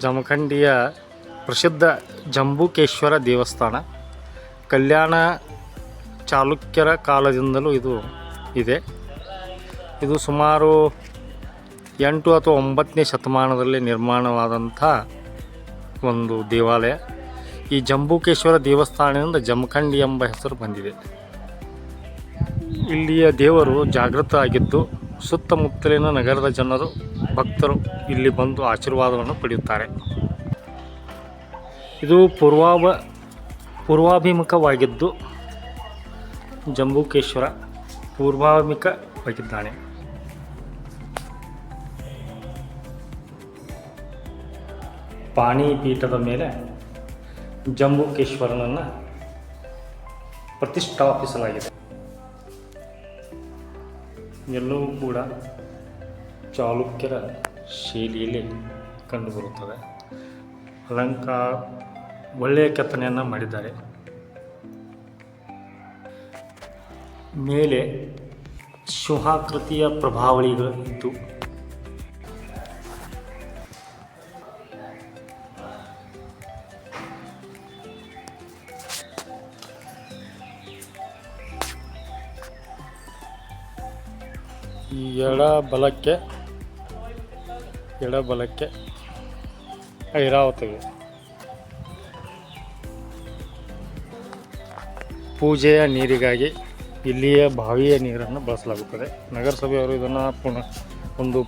ಜಮಖಂಡಿಯ ಪ್ರಸಿದ್ಧ ಜಂಬುಕೇಶ್ವರ ದೇವಸ್ಥಾನ. ಕಲ್ಯಾಣ ಚಾಲುಕ್ಯರ ಕಾಲದಿಂದಲೂ ಇದು ಇದೆ. ಇದು ಸುಮಾರು 8 ಅಥವಾ 9ನೇ ಶತಮಾನದಲ್ಲಿ ನಿರ್ಮಾಣವಾದಂಥ ಒಂದು ದೇವಾಲಯ. ಈ ಜಂಬುಕೇಶ್ವರ ದೇವಸ್ಥಾನದಿಂದ ಜಮಖಂಡಿ ಎಂಬ ಹೆಸರು ಬಂದಿದೆ. ಇಲ್ಲಿಯ ದೇವರು ಜಾಗೃತ ಆಗಿದ್ದು ಸುತ್ತಮುತ್ತಲಿನ ನಗರದ ಜನರು ಭಕ್ತರು ಇಲ್ಲಿ ಬಂದು ಆಶೀರ್ವಾದವನ್ನು ಪಡೆಯುತ್ತಾರೆ. ಇದು ಪೂರ್ವಾಭಿಮುಖವಾಗಿದ್ದು ಜಂಬುಕೇಶ್ವರ ಪೂರ್ವಾಭಿಮುಖವಾಗಿದ್ದಾನೆ. ಪಾಣಿಪೀಠದ ಮೇಲೆ ಜಂಬುಕೇಶ್ವರನನ್ನು ಪ್ರತಿಷ್ಠಾಪಿಸಲಾಗಿದೆ. ಎಲ್ಲವೂ ಕೂಡ ಚಾಲುಕ್ಯರ ಶೈಲಿಯಲ್ಲಿ ಕಂಡುಬರುತ್ತದೆ. ಅಲಂಕಾರ ಒಳ್ಳೆಯ ಕೆತ್ತನೆಯನ್ನು ಮಾಡಿದ್ದಾರೆ. ಮೇಲೆ ಸಿಂಹಾಕೃತಿಯ ಪ್ರಭಾವಳಿಗಳು ಇದ್ದು ಈ ಎಡಬಲಕ್ಕೆ ಐರಾವತವಿದೆ. ಪೂಜೆಯ ನೀರಿಗಾಗಿ ಇಲ್ಲಿಯ ಬಾವಿಯ ನೀರನ್ನು ಬಳಸಲಾಗುತ್ತದೆ. ನಗರಸಭೆಯವರು ಇದನ್ನು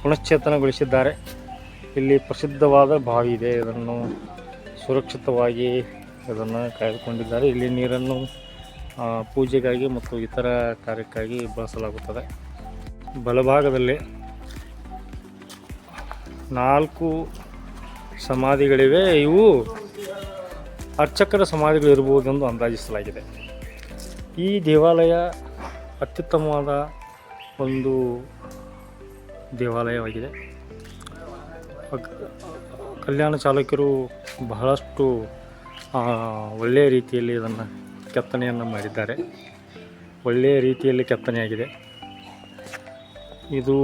ಪುನಶ್ಚೇತನಗೊಳಿಸಿದ್ದಾರೆ. ಇಲ್ಲಿ ಪ್ರಸಿದ್ಧವಾದ ಬಾವಿ ಇದೆ. ಇದನ್ನು ಸುರಕ್ಷಿತವಾಗಿ ಇದನ್ನು ಕಾಯ್ದುಕೊಂಡಿದ್ದಾರೆ. ಇಲ್ಲಿ ನೀರನ್ನು ಪೂಜೆಗಾಗಿ ಮತ್ತು ಇತರ ಕಾರ್ಯಕ್ಕಾಗಿ ಬಳಸಲಾಗುತ್ತದೆ. ಬಲಭಾಗದಲ್ಲಿ 4 ಸಮಾಧಿಗಳಿವೆ. ಇವು ಅರ್ಚಕರ ಸಮಾಧಿಗಳಿರ್ಬೋದೆಂದು ಅಂದಾಜಿಸಲಾಗಿದೆ. ಈ ದೇವಾಲಯ ಅತ್ಯುತ್ತಮವಾದ ಒಂದು ದೇವಾಲಯವಾಗಿದೆ. ಕಲ್ಯಾಣ ಚಾಲುಕ್ಯರು ಬಹಳಷ್ಟು ಒಳ್ಳೆಯ ರೀತಿಯಲ್ಲಿ ಇದನ್ನು ಕೆತ್ತನೆಯನ್ನು ಮಾಡಿದ್ದಾರೆ. ಒಳ್ಳೆಯ ರೀತಿಯಲ್ಲಿ ಕೆತ್ತನೆಯಾಗಿದೆ. ಇದು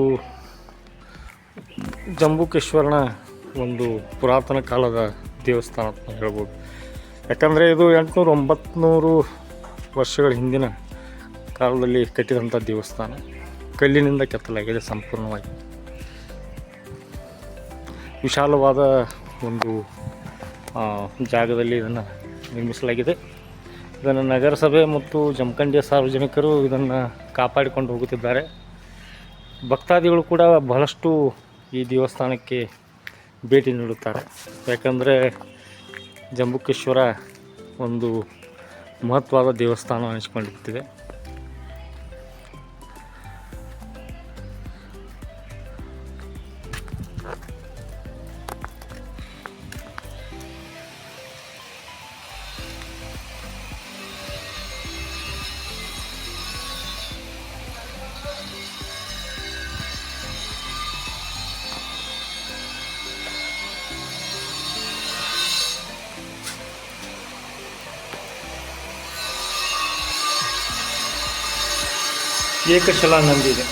ಜಂಬುಕೇಶ್ವರನ ಒಂದು ಪುರಾತನ ಕಾಲದ ದೇವಸ್ಥಾನ ಅಂತ ಹೇಳ್ಬೋದು. ಯಾಕಂದರೆ ಇದು 800-900 ವರ್ಷಗಳ ಹಿಂದಿನ ಕಾಲದಲ್ಲಿ ಕಟ್ಟಿದಂಥ ದೇವಸ್ಥಾನ. ಕಲ್ಲಿನಿಂದ ಕೆತ್ತಲಾಗಿದೆ. ಸಂಪೂರ್ಣವಾಗಿ ವಿಶಾಲವಾದ ಒಂದು ಜಾಗದಲ್ಲಿ ಇದನ್ನು ನಿರ್ಮಿಸಲಾಗಿದೆ. ಇದನ್ನು ನಗರಸಭೆ ಮತ್ತು ಜಮಖಂಡಿಯ ಸಾರ್ವಜನಿಕರು ಇದನ್ನು ಕಾಪಾಡಿಕೊಂಡು ಹೋಗುತ್ತಿದ್ದಾರೆ. ಭಕ್ತಾದಿಗಳು ಕೂಡ ಬಹಳಷ್ಟು ಈ ದೇವಸ್ಥಾನಕ್ಕೆ ಭೇಟಿ ನೀಡುತ್ತಾರೆ. ಯಾಕಂದರೆ ಜಂಬುಕೇಶ್ವರ ಒಂದು ಮಹತ್ವದ ದೇವಸ್ಥಾನ ಅನಿಸಿಕೊಂಡಿರುತ್ತದೆ. ಏಕಶಿಲಾ ನಂದಿ ಇದೆ.